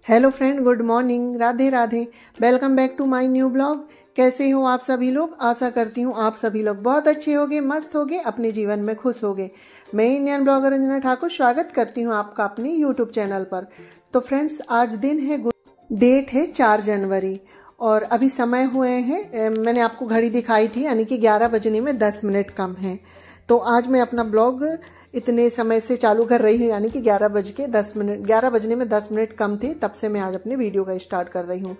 Hello friend, good morning, Radhe Radhe. Welcome back to my new blog. कैसे हो आप सभी लोग? आशा करती हूँ आप सभी लोग बहुत अच्छे होगे, मस्त होगे, अपने जीवन में खुश होगे। मैं इंडियन ब्लॉगर रंजना ठाकुर स्वागत करती हूँ आपका अपने यूट्यूब चैनल पर। तो फ्रेंड्स, आज दिन है, डेट है 4 जनवरी और अभी समय हुए हैं, मैंने आपको घड़ी दिखाई थी, यानी कि 11 बजने में 10 मिनट कम है। तो आज मैं अपना ब्लॉग इतने समय से चालू कर रही हूँ, यानी कि 11 बजने में 10 मिनट कम थे, तब से मैं आज अपने वीडियो का स्टार्ट कर रही हूँ।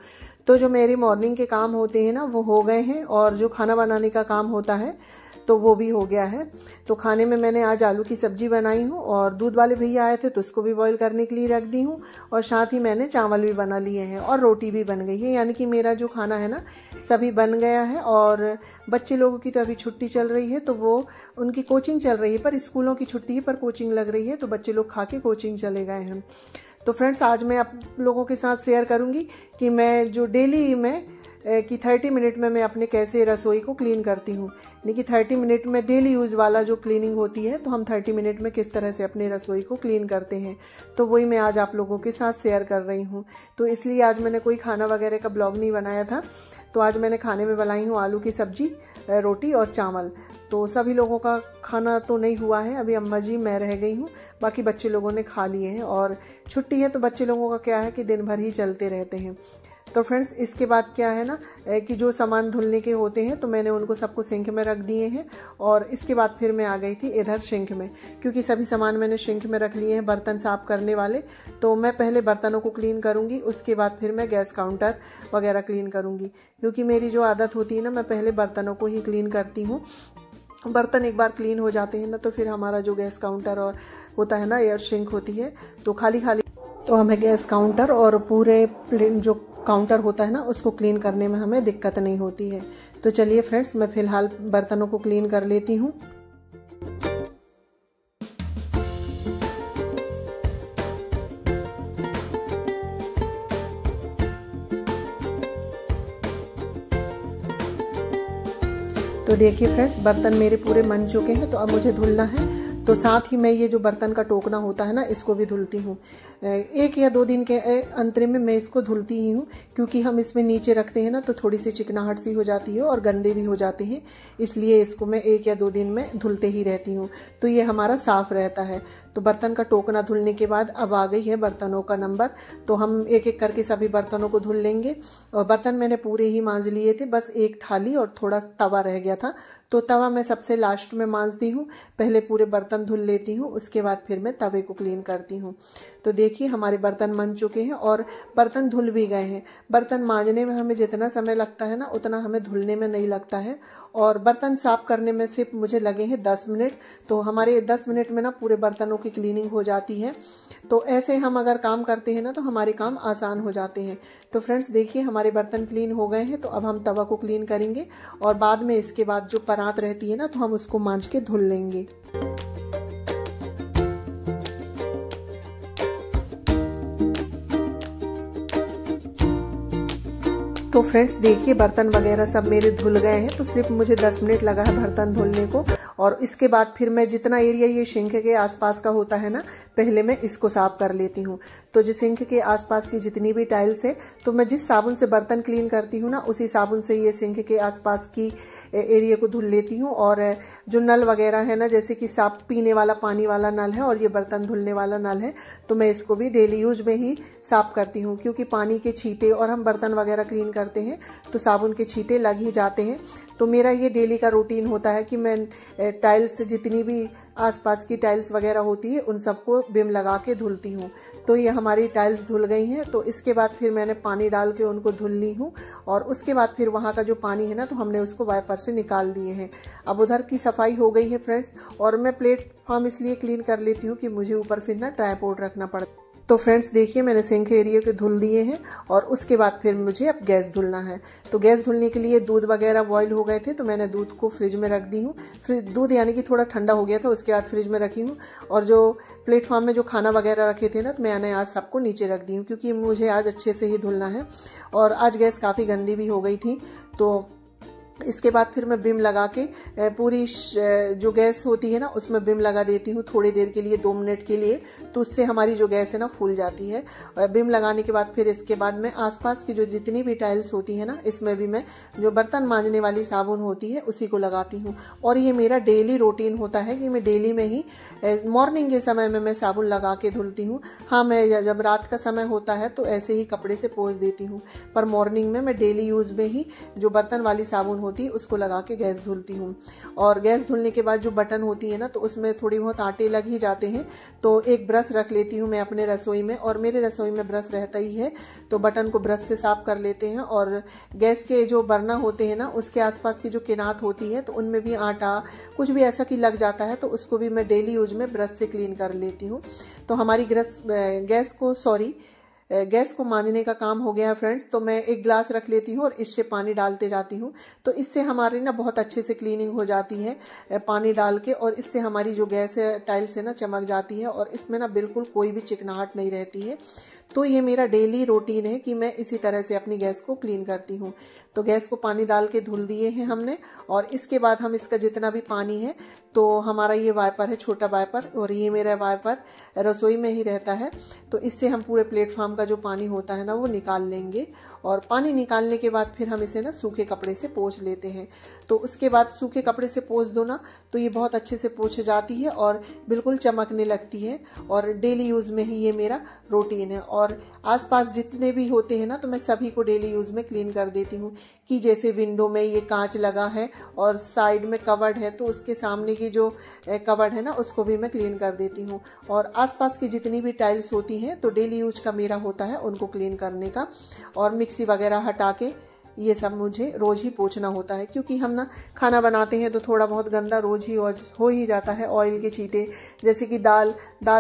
तो जो मेरे मॉर्निंग के काम होते हैं ना, वो हो गए हैं, और जो खाना बनाने का काम होता है तो वो भी हो गया है। तो खाने में मैंने आज आलू की सब्जी बनाई हूँ, और दूध वाले भैया आए थे तो उसको भी बॉईल करने के लिए रख दी हूँ, और साथ ही मैंने चावल भी बना लिए हैं और रोटी भी बन गई है। यानी कि मेरा जो खाना है ना, सभी बन गया है। और बच्चे लोगों की तो अभी छुट्टी चल रही है, तो वो उनकी कोचिंग चल रही है, पर स्कूलों की छुट्टी है, पर कोचिंग लग रही है, तो बच्चे लोग खा के कोचिंग चले गए हैं। तो फ्रेंड्स, आज मैं आप लोगों के साथ शेयर करूँगी कि मैं जो डेली कि 30 मिनट में मैं अपने कैसे रसोई को क्लीन करती हूँ। यानी कि 30 मिनट में डेली यूज़ वाला जो क्लीनिंग होती है, तो हम 30 मिनट में किस तरह से अपने रसोई को क्लीन करते हैं, तो वही मैं आज आप लोगों के साथ शेयर कर रही हूँ। तो इसलिए आज मैंने कोई खाना वगैरह का ब्लॉग नहीं बनाया था। तो आज मैंने खाने में बनाई हूँ आलू की सब्जी, रोटी और चावल। तो सभी लोगों का खाना तो नहीं हुआ है, अभी अम्मा जी मैं रह गई हूँ, बाकी बच्चे लोगों ने खा लिए हैं। और छुट्टी है तो बच्चे लोगों का क्या है कि दिन भर ही चलते रहते हैं। तो फ्रेंड्स, इसके बाद क्या है ना कि जो सामान धुलने के होते हैं तो मैंने उनको सबको सिंक में रख दिए हैं। और इसके बाद फिर मैं आ गई थी इधर सिंक में, क्योंकि सभी सामान मैंने सिंक में रख लिए हैं बर्तन साफ करने वाले। तो मैं पहले बर्तनों को क्लीन करूँगी, उसके बाद फिर मैं गैस काउंटर वगैरह क्लीन करूँगी, क्योंकि मेरी जो आदत होती है ना, मैं पहले बर्तनों को ही क्लीन करती हूँ। बर्तन एक बार क्लीन हो जाते हैं ना, तो फिर हमारा जो गैस काउंटर और होता है ना, एयर सिंक होती है, तो खाली तो हमें गैस काउंटर और पूरे जो काउंटर होता है ना, उसको क्लीन करने में हमें दिक्कत नहीं होती है। तो चलिए फ्रेंड्स, मैं फ़िलहाल बर्तनों को क्लीन कर लेती हूँ। तो देखिए फ्रेंड्स, बर्तन मेरे पूरे मन चुके हैं, तो अब मुझे धुलना है। तो साथ ही मैं ये जो बर्तन का टोकना होता है ना, इसको भी धुलती हूँ। 1 या 2 दिन के अंतरे में मैं इसको धुलती ही हूँ, क्योंकि हम इसमें नीचे रखते हैं ना, तो थोड़ी सी चिकनाहट सी हो जाती है और गंदे भी हो जाते हैं। इसलिए इसको मैं 1 या 2 दिन में धुलते ही रहती हूँ, तो ये हमारा साफ रहता है। तो बर्तन का टोकना धुलने के बाद अब आ गई है बर्तनों का नंबर। तो हम एक एक करके सभी बर्तनों को धुल लेंगे। और बर्तन मैंने पूरे ही मांज लिए थे, बस एक थाली और थोड़ा तवा रह गया था, तो तवा मैं सबसे लास्ट में मांजती हूँ। पहले पूरे बर्तन धुल लेती हूँ, उसके बाद फिर मैं तवे को क्लीन करती हूँ। तो देखिए, हमारे बर्तन मन चुके हैं और बर्तन धुल भी गए हैं। बर्तन मांजने में हमें जितना समय लगता है ना, उतना हमें धुलने में नहीं लगता है। और बर्तन साफ करने में सिर्फ मुझे लगे हैं 10 मिनट। तो हमारे 10 मिनट में ना पूरे बर्तनों की क्लीनिंग हो जाती है। तो ऐसे हम अगर काम करते हैं ना, तो हमारे काम आसान हो जाते हैं। तो फ्रेंड्स देखिए, हमारे बर्तन क्लीन हो गए हैं। तो अब हम तवा को क्लीन करेंगे, और बाद में इसके बाद जो परात रहती है ना, तो हम उसको मांज के धुल लेंगे। तो फ्रेंड्स देखिए, बर्तन वगैरह सब मेरे धुल गए हैं। तो सिर्फ मुझे 10 मिनट लगा है बर्तन धुलने को। और इसके बाद फिर मैं जितना एरिया ये सिंक के आसपास का होता है ना, पहले मैं इसको साफ कर लेती हूँ। तो जो सिंक के आसपास की जितनी भी टाइल्स है, तो मैं जिस साबुन से बर्तन क्लीन करती हूँ ना, उसी साबुन से ये सिंक के आसपास की एरिया को धुल लेती हूँ। और जो नल वगैरह है ना, जैसे कि साफ पीने वाला पानी वाला नल है और ये बर्तन धुलने वाला नल है, तो मैं इसको भी डेली यूज में ही साफ करती हूँ, क्योंकि पानी के छींटे और हम बर्तन वगैरह क्लीन करते हैं तो साबुन के छींटे लग ही जाते हैं। तो मेरा ये डेली का रूटीन होता है कि मैं टाइल्स जितनी भी आसपास की टाइल्स वगैरह होती है, उन सबको विम लगा के धुलती हूँ। तो ये हमारी टाइल्स धुल गई हैं। तो इसके बाद फिर मैंने पानी डाल के उनको धुल ली हूँ, और उसके बाद फिर वहाँ का जो पानी है ना, तो हमने उसको वाइपर से निकाल दिए हैं। अब उधर की सफाई हो गई है फ्रेंड्स। और मैं प्लेटफॉर्म इसलिए क्लीन कर लेती हूँ कि मुझे ऊपर फिर ना ट्राइपॉड रखना पड़ता। तो फ्रेंड्स देखिए, मैंने सिंक एरिया के धुल दिए हैं, और उसके बाद फिर मुझे अब गैस धुलना है। तो गैस धुलने के लिए दूध वगैरह बॉईल हो गए थे, तो मैंने दूध को फ्रिज में रख दी हूँ। दूध यानी कि थोड़ा ठंडा हो गया था, उसके बाद फ्रिज में रखी हूँ। और जो प्लेटफॉर्म में जो खाना वगैरह रखे थे ना, तो मैंने आज सबको नीचे रख दी हूँ, क्योंकि मुझे आज अच्छे से ही धुलना है। और आज गैस काफ़ी गंदी भी हो गई थी, तो इसके बाद फिर मैं बिम लगा के पूरी जो गैस होती है ना उसमें बिम लगा देती हूँ थोड़ी देर के लिए, 2 मिनट के लिए। तो उससे हमारी जो गैस है ना फूल जाती है। बिम लगाने के बाद फिर इसके बाद मैं आसपास की जो जितनी भी टाइल्स होती है ना इसमें भी मैं जो बर्तन मांजने वाली साबुन होती है उसी को लगाती हूँ। और ये मेरा डेली रूटीन होता है कि मैं डेली में ही मॉर्निंग के समय में मैं साबुन लगा के धुलती हूँ। हाँ, मैं जब रात का समय होता है तो ऐसे ही कपड़े से पोंछ देती हूँ, पर मॉर्निंग में मैं डेली यूज़ में ही जो बर्तन वाली साबुन होती है उसको लगा के गैस धुलती हूँ। और गैस धुलने के बाद जो बटन होती है ना तो उसमें थोड़ी बहुत आटे लग ही जाते हैं, तो एक ब्रश रख लेती हूँ मैं अपने रसोई में, और मेरे रसोई में ब्रश रहता ही है, तो बटन को ब्रश से साफ कर लेते हैं। और गैस के जो बर्नर होते हैं ना उसके आसपास की जो किनात होती है तो उनमें भी आटा कुछ भी ऐसा कि लग जाता है, तो उसको भी मैं डेली यूज में ब्रश से क्लीन कर लेती हूँ। तो हमारी गैस को मांजने का काम हो गया है फ्रेंड्स। तो मैं एक ग्लास रख लेती हूँ और इससे पानी डालते जाती हूँ, तो इससे हमारी ना बहुत अच्छे से क्लीनिंग हो जाती है पानी डाल के, और इससे हमारी जो गैस है टाइल्स है ना चमक जाती है और इसमें ना बिल्कुल कोई भी चिकनाहट नहीं रहती है। तो ये मेरा डेली रूटीन है कि मैं इसी तरह से अपनी गैस को क्लीन करती हूँ। तो गैस को पानी डाल के धुल दिए हैं हमने, और इसके बाद हम इसका जितना भी पानी है, तो हमारा ये वाइपर है छोटा वाइपर, और ये मेरा वाइपर रसोई में ही रहता है, तो इससे हम पूरे प्लेटफॉर्म का जो पानी होता है ना वो निकाल लेंगे। और पानी निकालने के बाद फिर हम इसे ना सूखे कपड़े से पोंछ लेते हैं। तो उसके बाद सूखे कपड़े से पोंछ दो ना तो ये बहुत अच्छे से पोंछ जाती है और बिल्कुल चमकने लगती है, और डेली यूज में ही ये मेरा रूटीन है। और आसपास जितने भी होते हैं ना तो मैं सभी को डेली यूज में क्लीन कर देती हूँ। कि जैसे विंडो में ये कांच लगा है और साइड में कवर्ड है, तो उसके सामने की जो कवर्ड है ना उसको भी मैं क्लीन कर देती हूँ। और आसपास की जितनी भी टाइल्स होती हैं तो डेली यूज का मेरा होता है उनको क्लीन करने का। और मिक्सी वगैरह हटा के ये सब मुझे रोज ही पोंछना होता है, क्योंकि हम ना खाना बनाते हैं तो थोड़ा बहुत गंदा रोज ही हो ही जाता है। ऑयल के छींटे, जैसे कि दाल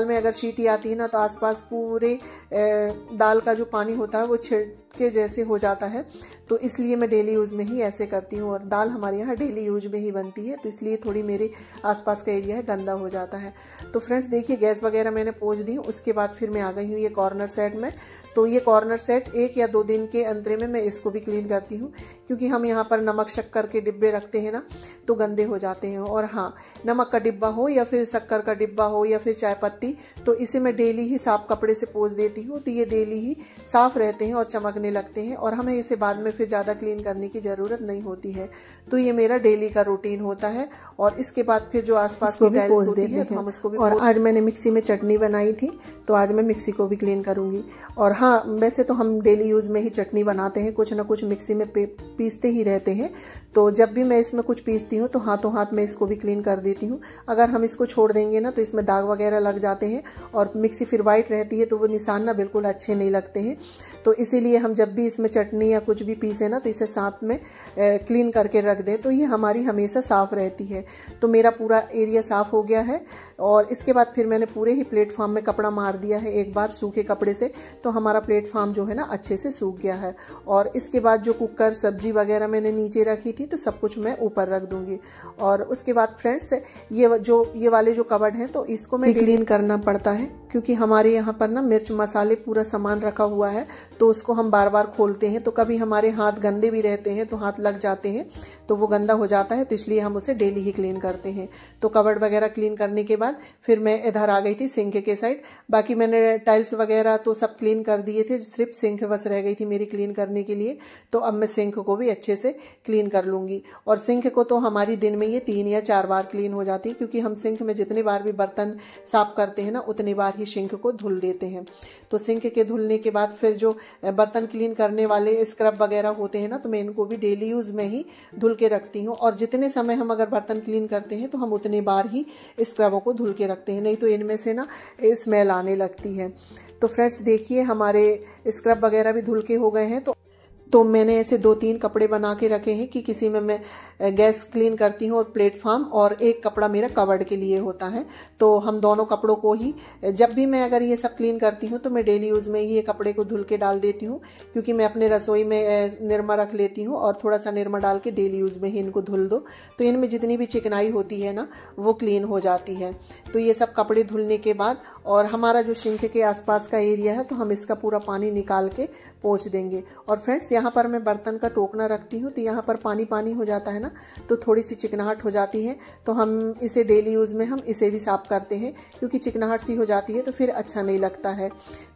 में अगर सीटी आती है ना तो आसपास पूरे दाल का जो पानी होता है वो छिड़के जैसे हो जाता है। तो इसलिए मैं डेली यूज में ही ऐसे करती हूँ, और दाल हमारे यहाँ डेली यूज में ही बनती है, तो इसलिए थोड़ी मेरे आसपास का एरिया है गंदा हो जाता है। तो फ्रेंड्स देखिए, गैस वगैरह मैंने पोंछ दी। उसके बाद फिर मैं आ गई हूँ ये कॉर्नर सेट में। तो ये कॉर्नर सेट 1 या 2 दिन के अंतरे में मैं इसको भी क्लीन करती हूँ, क्योंकि हम यहाँ पर नमक शक्कर के डिब्बे रखते हैं ना तो गंदे हो जाते हैं। और हाँ, नमक का डिब्बा हो या फिर शक्कर का डिब्बा हो या फिर चाय पत्ती, तो इसे मैं डेली ही साफ कपड़े से पोंछ देती हूँ, तो ये डेली ही साफ रहते हैं और चमकने लगते हैं, और हमें इसे बाद में फिर ज़्यादा क्लीन करने की ज़रूरत नहीं होती है। तो ये मेरा डेली का रूटीन होता है। और इसके बाद फिर जो आसपास की टाइल्स होती है तो हम उसको भी, और आज मैंने मिक्सी में चटनी बनाई थी तो आज मैं मिक्सी को भी क्लीन करूँगी। और हाँ, वैसे तो हम डेली यूज में ही चटनी बनाते हैं, कुछ ना कुछ मिक्सी में पीसते ही रहते हैं, तो जब भी मैं इसमें कुछ पीसती हूँ तो हाथों हाथ में इसको भी क्लीन कर देती हूँ। अगर हम इसको छोड़ देंगे ना तो इसमें दाग वगैरह लग जाते हैं और मिक्सी फिर वाइट रहती है तो वो निशान ना बिल्कुल अच्छे नहीं लगते हैं। तो इसीलिए हम जब भी इसमें चटनी या कुछ भी पीसे ना तो इसे साथ में क्लीन करके रख दें, तो ये हमारी हमेशा साफ रहती है। तो मेरा पूरा एरिया साफ हो गया है, और इसके बाद फिर मैंने पूरे ही प्लेटफॉर्म में कपड़ा मार दिया है एक बार सूखे कपड़े से, तो हमारा प्लेटफॉर्म जो है ना अच्छे से सूख गया है। और इसके बाद जो कुकर सब्जी वगैरह मैंने नीचे रखी थी तो सब कुछ मैं ऊपर रख दूंगी। और उसके बाद फ्रेंड्स ये वाले जो कबर्ड हैं तो इसको मैं क्लीन करना पड़ता है, क्योंकि हमारे यहाँ पर ना मिर्च मसाले पूरा सामान रखा हुआ है, तो उसको हम बार बार खोलते हैं, तो कभी हमारे हाथ गंदे भी रहते हैं तो हाथ लग जाते हैं तो वो गंदा हो जाता है, तो इसलिए हम उसे डेली ही क्लीन करते हैं। तो कबर्ड वगैरह क्लीन करने के बाद फिर मैं इधर आ गई थी सिंक के साइड। बाकी मैंने टाइल्स वगैरह तो सब क्लीन कर दिए थे, सिर्फ सिंक बस रह गई थी मेरी क्लीन करने के लिए। तो अब मैं सिंक को भी अच्छे से क्लीन कर लूंगी। और सिंक को तो हमारी दिन में ये 3 या 4 बार क्लीन हो जाती है, क्योंकि हम सिंक में जितने बार भी बर्तन साफ करते हैं ना उतनी बार ही सिंक को धुल देते हैं। तो सिंक के धुलने के बाद फिर जो बर्तन क्लीन करने वाले स्क्रब वगैरह होते हैं ना तो मैं इनको भी डेली यूज में ही धुल के रखती हूँ। और जितने समय हम अगर बर्तन क्लीन करते हैं तो हम उतने बार ही स्क्रबों को धुल के रखते हैं, नहीं तो इनमें से ना स्मेल आने लगती है। तो फ्रेंड्स देखिए, हमारे स्क्रब वगैरह भी धुल के हो गए हैं। तो मैंने ऐसे 2-3 कपड़े बना के रखे हैं कि किसी में मैं गैस क्लीन करती हूँ और प्लेटफॉर्म, और एक कपड़ा मेरा कवर्ड के लिए होता है। तो हम दोनों कपड़ों को ही जब भी मैं अगर ये सब क्लीन करती हूँ तो मैं डेली यूज में ही ये कपड़े को धुल के डाल देती हूँ, क्योंकि मैं अपने रसोई में निरमा रख लेती हूँ और थोड़ा सा निरमा डाल के डेली यूज में ही इनको धुल दो, तो इनमें जितनी भी चिकनाई होती है ना वो क्लीन हो जाती है। तो ये सब कपड़े धुलने के बाद, और हमारा जो सिंक के आसपास का एरिया है तो हम इसका पूरा पानी निकाल के पोंछ देंगे। और फ्रेंड्स यहाँ पर मैं बर्तन का टोकना रखती हूँ, तो यहाँ पर पानी पानी हो जाता है ना, तो थोड़ी सी चिकनाहट हो जाती है। तो हम इसे डेली यूज़ में हम इसे भी साफ़ करते हैं, क्योंकि चिकनाहट सी हो जाती है तो फिर अच्छा नहीं लगता है।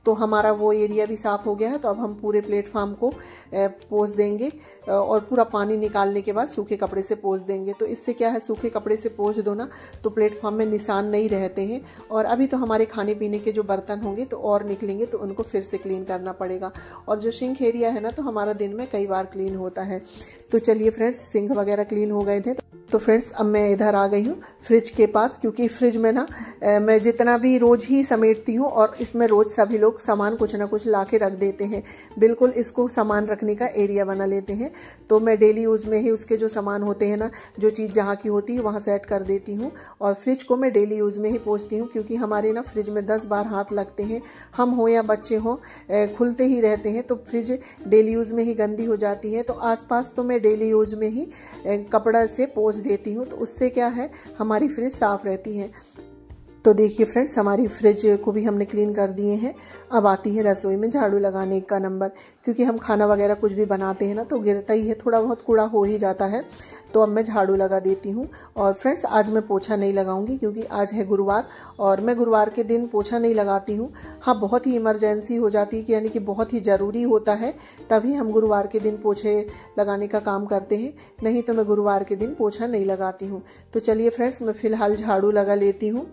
तो हमारा वो एरिया भी साफ़ हो गया है। तो अब हम पूरे प्लेटफॉर्म को पोंछ देंगे और पूरा पानी निकालने के बाद सूखे कपड़े से पोंछ देंगे। तो इससे क्या है, सूखे कपड़े से पोंछ दो ना तो प्लेटफॉर्म में निशान नहीं रहते हैं। और अभी तो हमारे खाने पीने के जो बर्तन होंगे तो और निकलेंगे, तो उनको फिर से क्लीन करना पड़ेगा। और जो सिंक एरिया है ना, तो हमारा दिन में कई बार क्लीन होता है। तो चलिए फ्रेंड्स, सिंक वगैरह क्लीन हो गए थे। तो फ्रेंड्स, अब मैं इधर आ गई हूँ फ्रिज के पास, क्योंकि फ्रिज में ना मैं जितना भी रोज ही समेटती हूँ और इसमें रोज सभी लोग सामान कुछ ना कुछ ला के रख देते हैं। बिल्कुल इसको सामान रखने का एरिया बना लेते हैं। तो मैं डेली यूज़ में ही उसके जो सामान होते हैं ना, जो चीज़ जहाँ की होती है वहाँ सेट कर देती हूँ। और फ्रिज को मैं डेली यूज़ में ही पोंछती हूँ, क्योंकि हमारे ना फ्रिज में 10 बार हाथ लगते हैं, हम हो या बच्चे हों, खुलते ही रहते हैं। तो फ्रिज डेली यूज़ में ही गंदी हो जाती है। तो आसपास तो मैं डेली यूज़ में ही कपड़ा से पोंछ देती हूँ, तो उससे क्या है, हमारी फ्रिज साफ़ रहती है। तो देखिए फ्रेंड्स, हमारी फ्रिज को भी हमने क्लीन कर दिए हैं। अब आती है रसोई में झाड़ू लगाने का नंबर, क्योंकि हम खाना वगैरह कुछ भी बनाते हैं ना, तो गिरता ही है, थोड़ा बहुत कूड़ा हो ही जाता है। तो अब मैं झाड़ू लगा देती हूँ। और फ्रेंड्स, आज मैं पोछा नहीं लगाऊंगी, क्योंकि आज है गुरुवार और मैं गुरुवार के दिन पोछा नहीं लगाती हूँ। हाँ, बहुत ही इमरजेंसी हो जाती है, कि यानी कि बहुत ही ज़रूरी होता है, तभी हम गुरुवार के दिन पोछे लगाने का काम करते हैं, नहीं तो मैं गुरुवार के दिन पोछा नहीं लगाती हूँ। तो चलिए फ्रेंड्स, मैं फ़िलहाल झाड़ू लगा लेती हूँ।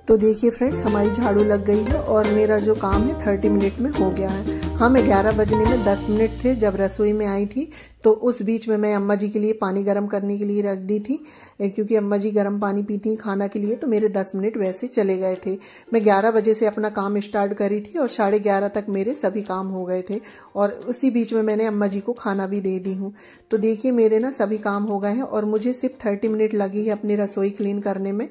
तो देखिए फ्रेंड्स, हमारी झाड़ू लग गई है और मेरा जो काम है 30 मिनट में हो गया है। हाँ, मैं 11 बजने में 10 मिनट थे जब रसोई में आई थी। तो उस बीच में मैं अम्मा जी के लिए पानी गर्म करने के लिए रख दी थी, क्योंकि अम्मा जी गर्म पानी पीती हैं खाना के लिए। तो मेरे 10 मिनट वैसे चले गए थे। मैं 11 बजे से अपना काम स्टार्ट करी थी और 11:30 तक मेरे सभी काम हो गए थे। और उसी बीच में मैंने अम्मा जी को खाना भी दे दी हूँ। तो देखिए, मेरे ना सभी काम हो गए हैं और मुझे सिर्फ 30 मिनट लगी है अपनी रसोई क्लीन करने में।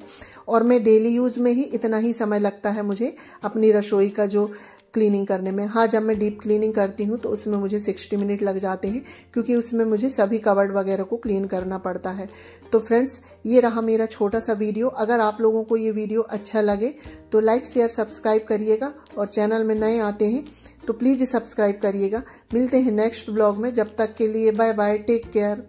और मैं डेली यूज़ में ही इतना ही समय लगता है मुझे अपनी रसोई का जो क्लीनिंग करने में। हाँ, जब मैं डीप क्लीनिंग करती हूँ तो उसमें मुझे 60 मिनट लग जाते हैं, क्योंकि उसमें मुझे सभी कबर्ड वगैरह को क्लीन करना पड़ता है। तो फ्रेंड्स, ये रहा मेरा छोटा सा वीडियो। अगर आप लोगों को ये वीडियो अच्छा लगे तो लाइक शेयर सब्सक्राइब करिएगा, और चैनल में नए आते हैं तो प्लीज़ सब्सक्राइब करिएगा। मिलते हैं नेक्स्ट ब्लॉग में, जब तक के लिए बाय बाय, टेक केयर।